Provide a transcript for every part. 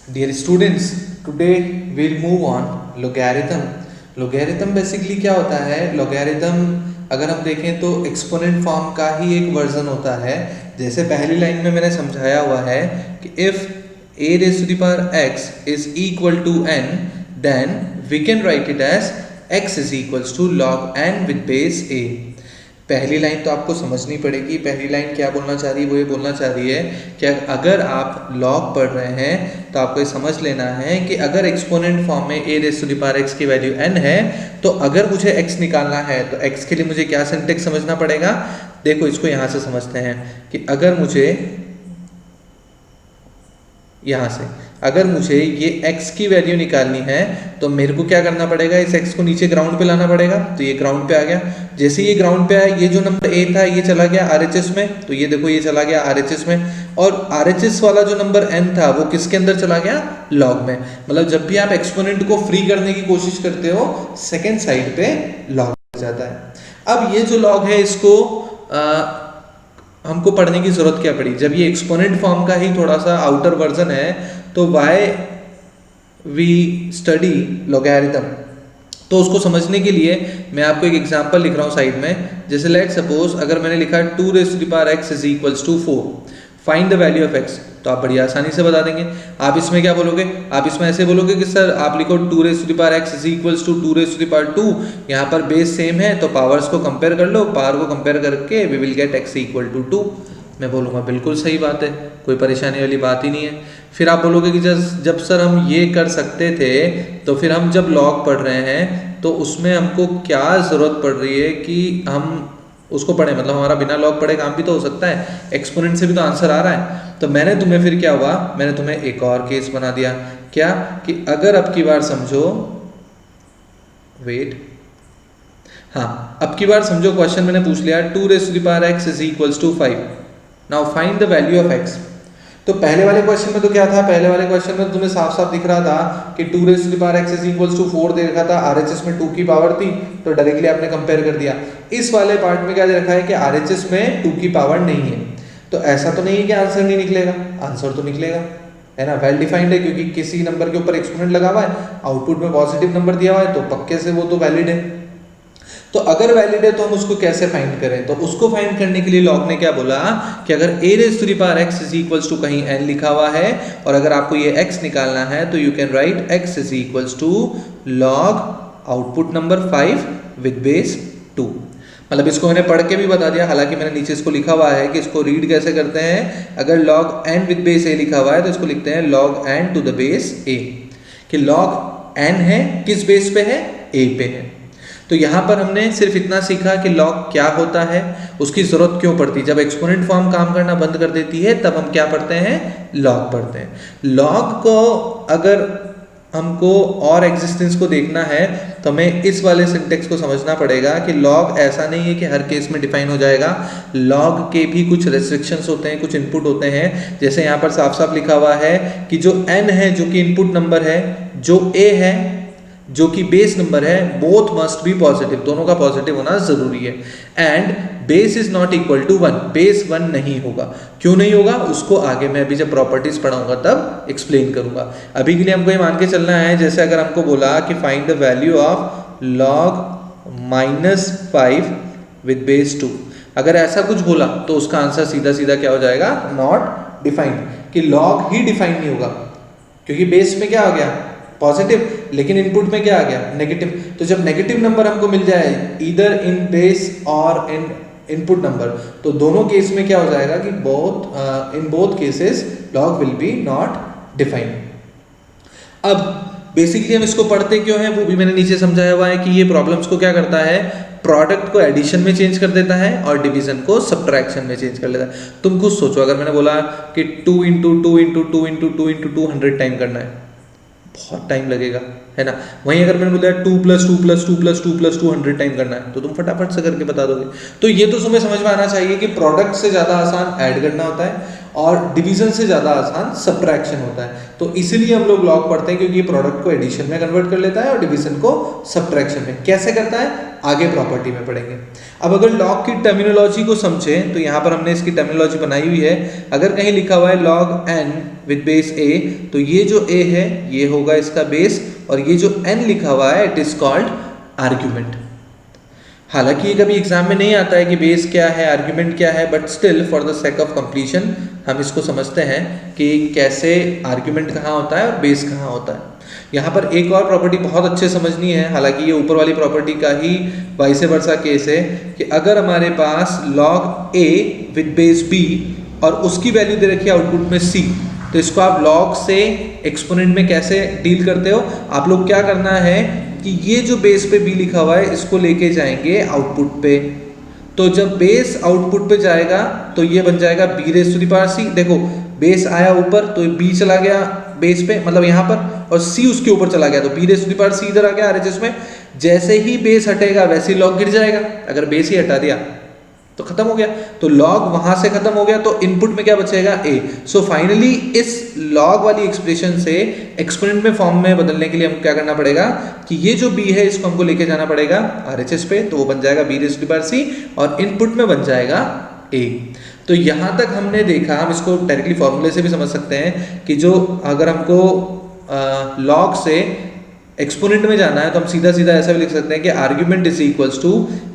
Dear students, today we'll move on logarithm. Logarithm basically क्या होता है? Logarithm अगर हम देखें तो एक्सपोनेंट फॉर्म का ही एक वर्जन होता है. जैसे पहली लाइन में मैंने समझाया हुआ है कि if a raised to the power x is equal to n, then we can write it as x is equals to log n with base a. पहली लाइन तो आपको समझनी पड़ेगी. पहली लाइन क्या बोलना चाह रही है? वो ये बोलना चाह रही है कि अगर आप लॉग पढ़ रहे हैं तो आपको ये समझ लेना है कि अगर एक्सपोनेंट फॉर्म में a raise to the power x की वैल्यू n है तो अगर मुझे x निकालना है तो x के लिए मुझे क्या सिंटेक्स समझना पड़ेगा. देखो इसको यहाँ से समझते हैं कि अगर मुझे ये x की वैल्यू निकालनी है तो मेरे को क्या करना पड़ेगा, इस x को नीचे ग्राउंड पे लाना पड़ेगा. तो ये ग्राउंड पे आ गया. जैसे ये ग्राउंड पे आया, ये जो नंबर a था ये चला गया RHS में, तो ये देखो ये चला गया RHS में. और RHS वाला जो नंबर n था वो किसके अंदर चला गया? लॉग में. मतलब जब भी आप एक्सपोनेंट को फ्री करने की कोशिश करते हो सेकेंड साइड पे लॉग आ जाता है. अब ये जो लॉग है इसको हमको पढ़ने की जरूरत क्या पड़ी? जब ये एक्सपोनेंट फॉर्म का ही थोड़ा सा आउटर वर्जन है तो वाई वी स्टडी लॉगरिथम. तो उसको समझने के लिए मैं आपको एक एग्जांपल लिख रहा हूँ साइड में. जैसे लेट सपोज अगर मैंने लिखा 2 raise to the power x is equals to 4, find the value of x, तो आप बड़ी आसानी से बता देंगे. आप इसमें क्या बोलोगे? आप इसमें ऐसे बोलोगे कि सर आप लिखो 2 raise to the power x is equals to 2 raise to the power 2. यहाँ पर बेस सेम है तो पावर्स को कंपेयर कर लो, पावर को कंपेयर करके we will get x equal to 2. मैं बोलूँगा बिल्कुल सही बात है, कोई परेशानी वाली बात ही नहीं है. फिर आप बोलोगे कि जब सर हम ये कर सकते थे तो फिर हम जब लॉग पढ़ रहे हैं तो उसमें हमको क्या ज़रूरत पड़ रही है कि हम उसको पढ़ें. मतलब हमारा बिना लॉग पढ़े काम भी तो हो सकता है, एक्सपोनेंट से भी तो आंसर आ रहा है. तो मैंने तुम्हें फिर क्या हुआ, मैंने तुम्हें एक और केस बना दिया. क्या कि अगर अब की बार समझो, वेट, हाँ अब की बार समझो क्वेश्चन मैंने पूछ लिया 2 raise to the power x is equals to 5. Now find the value of x. तो पहले वाले क्वेश्चन में तो क्या था? पहले वाले क्वेश्चन में तुम्हें साफ साफ दिख रहा था कि 2 raise to the power x is equals to 4 दे रखा था, RHS में 2 की पावर थी तो डायरेक्टली आपने कंपेयर कर दिया. इस वाले पार्ट में क्या दे रखा है कि RHS में 2 की पावर नहीं है. तो ऐसा तो नहीं है कि आंसर नहीं निकलेगा, आंसर तो निकलेगा, है ना. वेल डिफाइंड है क्योंकि किसी नंबर के ऊपर एक्सपोनेंट लगा हुआ है, आउटपुट में पॉजिटिव नंबर दिया हुआ है तो पक्के से वो तो वैलिड है. तो अगर वैलिड है तो हम उसको कैसे फाइंड करें? तो उसको फाइंड करने के लिए लॉग ने क्या बोला कि अगर a raise to the power x is equals to कहीं n लिखा हुआ है और अगर आपको ये x निकालना है तो you can write x is equals to log output number 5 with base 2. मतलब इसको मैंने पढ़ के भी बता दिया, हालांकि मैंने नीचे इसको लिखा हुआ है कि इसको रीड कैसे करते हैं. अगर log n with base a लिखा हुआ है तो इसको लिखते हैं log n to the base a. कि log n है किस बेस पे है? a पे है. तो यहाँ पर हमने सिर्फ इतना सीखा कि लॉग क्या होता है, उसकी ज़रूरत क्यों पड़ती है. जब एक्सपोनेंट फॉर्म काम करना बंद कर देती है तब हम क्या पढ़ते हैं? लॉग पढ़ते हैं. लॉग को अगर हमको और एग्जिस्टेंस को देखना है तो हमें इस वाले सिंटेक्स को समझना पड़ेगा कि लॉग ऐसा नहीं है कि हर केस में डिफाइन हो जाएगा. लॉग के भी कुछ रेस्ट्रिक्शंस होते हैं, कुछ इनपुट होते हैं. जैसे यहाँ पर साफ साफ लिखा हुआ है कि जो n है जो कि इनपुट नंबर है, जो a है जो कि बेस नंबर है, बोथ मस्ट बी पॉजिटिव, दोनों का पॉजिटिव होना जरूरी है. And base is not equal to 1, base 1 नहीं होगा. क्यों नहीं होगा उसको आगे मैं अभी जब प्रॉपर्टीज पढ़ाऊंगा तब एक्सप्लेन करूंगा. अभी के लिए हमको ये मान के चलना है जैसे अगर हमको बोला कि find the value of log -5 with base 2, अगर ऐसा कुछ बोला तो उसका आंसर सीधा सीधा क्या हो जाएगा? Not defined. कि लॉग ही डिफाइन नहीं होगा क्योंकि बेस में क्या हो गया? पॉजिटिव, लेकिन इनपुट में क्या आ गया? नेगेटिव. तो जब नेगेटिव नंबर हमको मिल जाए ईदर इन बेस और इन इनपुट नंबर, तो दोनों केस में क्या हो जाएगा कि in both cases log will be not defined. अब बेसिकली हम इसको पढ़ते क्यों हैं वो भी मैंने नीचे समझाया हुआ है कि ये प्रॉब्लम्स को क्या करता है, प्रोडक्ट को एडिशन में चेंज कर देता है और डिवीजन को सब्ट्रैक्शन में चेंज कर लेता है. तुम खुद सोचो, अगर मैंने बोला कि 2 into 2 into 2 into 2 into 2 100 time करना है, बहुत टाइम लगेगा, है ना. वहीं अगर मैंने बोला 2 + 2 + 2 + 2 + 2 100 टाइम करना है तो तुम फटाफट से करके बता दोगे. तो ये तो तुम्हें समझ में आना चाहिए कि प्रोडक्ट से ज़्यादा आसान ऐड करना होता है और डिवीजन से ज़्यादा आसान सब्ट्रैक्शन होता है। तो इसीलिए हम लोग लॉग पढ़ते हैं, क्योंकि ये प्रोडक्ट को एडिशन में कन्वर्ट कर लेता है और डिवीजन को सब्ट्रैक्शन में। कैसे करता है आगे प्रॉपर्टी में पढ़ेंगे। अब अगर लॉग की टर्मिनोलॉजी को समझें तो यहाँ पर हमने इसकी टर्मिनोलॉजी बनाई हुई है। अगर कहीं लिखा हुआ है लॉग एन विद बेस ए, तो ये जो ए है ये होगा इसका बेस, और ये जो एन लिखा हुआ है इट इज कॉल्ड आर्ग्यूमेंट। हालांकि ये कभी एग्जाम में नहीं आता है कि बेस क्या है आर्ग्यूमेंट क्या है, but still for the sake of completion हम इसको समझते हैं कि कैसे आर्ग्यूमेंट कहाँ होता है और बेस कहाँ होता है। यहाँ पर एक और प्रॉपर्टी बहुत अच्छे समझनी है, हालांकि ये ऊपर वाली प्रॉपर्टी का ही वाइस वर्सा केस है कि अगर हमारे पास log A with base B और उसकी वैल्यू दे रखी है आउटपुट में सी, तो इसको आप लॉग से एक्सपोनेंट में कैसे डील करते हो। आप लोग क्या करना है कि ये जो बेस पे बी लिखा हुआ है इसको लेके जाएंगे आउटपुट पे, तो जब बेस आउटपुट पे जाएगा तो ये बन जाएगा B raise to the power C. देखो बेस आया ऊपर तो बी चला गया बेस पे, मतलब यहाँ पर, और सी उसके ऊपर चला गया तो B raise to the power C इधर आ गया आरएचएस में। जैसे ही बेस हटेगा वैसे ही लॉग गिर जाएगा, अगर बेस ही हटा दिया तो खत्म हो गया, तो लॉग वहां से खत्म हो गया, तो इनपुट में क्या बचेगा ए। सो फाइनली इस लॉग वाली एक्सप्रेशन से एक्सपोनेंट में फॉर्म में बदलने के लिए हमको क्या करना पड़ेगा कि ये जो बी है इसको हमको लेके जाना पड़ेगा आरएचएस पे, तो वो बन जाएगा B raise to the power C और इनपुट में बन जाएगा ए। तो यहाँ तक हमने देखा, हम इसको डायरेक्टली फॉर्मूले से भी समझ सकते हैं कि जो अगर हमको लॉग से एक्सपोनेंट में जाना है तो हम सीधा सीधा ऐसा भी लिख सकते हैं कि argument is equals to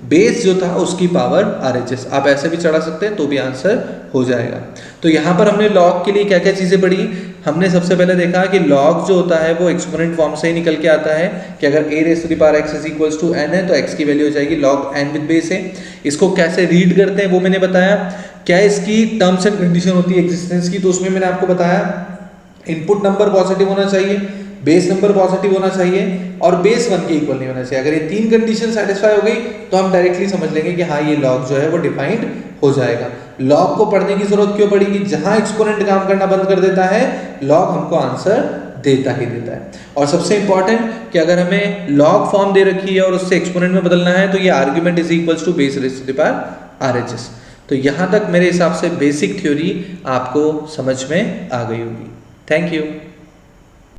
base जो था उसकी पावर आरएचएस। आप ऐसे भी चढ़ा सकते हैं तो भी आंसर हो जाएगा। तो यहाँ पर हमने लॉग के लिए क्या क्या चीज़ें पढ़ी। हमने सबसे पहले देखा कि लॉग जो होता है वो एक्सपोनेंट फॉर्म से ही निकल के आता है कि अगर a raise to the power x is equals to n है तो x की वैल्यू हो जाएगी लॉग n विद बेस है। इसको कैसे रीड करते हैं वो मैंने बताया। क्या इसकी टर्म्स एंड कंडीशन होती है एग्जिस्टेंस की, तो उसमें मैंने आपको बताया इनपुट नंबर पॉजिटिव होना चाहिए, बेस नंबर पॉजिटिव होना चाहिए और बेस 1 के इक्वल नहीं होना चाहिए। अगर ये तीन कंडीशन सेटिस्फाई हो गई तो हम डायरेक्टली समझ लेंगे कि हाँ ये लॉग जो है वो डिफाइंड हो जाएगा। लॉग को पढ़ने की जरूरत क्यों पड़ेगी, जहां एक्सपोनेंट काम करना बंद कर देता है लॉग हमको आंसर देता ही देता है। और सबसे इंपॉर्टेंट कि अगर हमें लॉग फॉर्म दे रखी है और उससे एक्सपोनेंट में बदलना है तो ये argument is equals to base raise to the power RHS. तो यहाँ तक मेरे हिसाब से बेसिक थ्योरी आपको समझ में आ गई होगी। Thank you.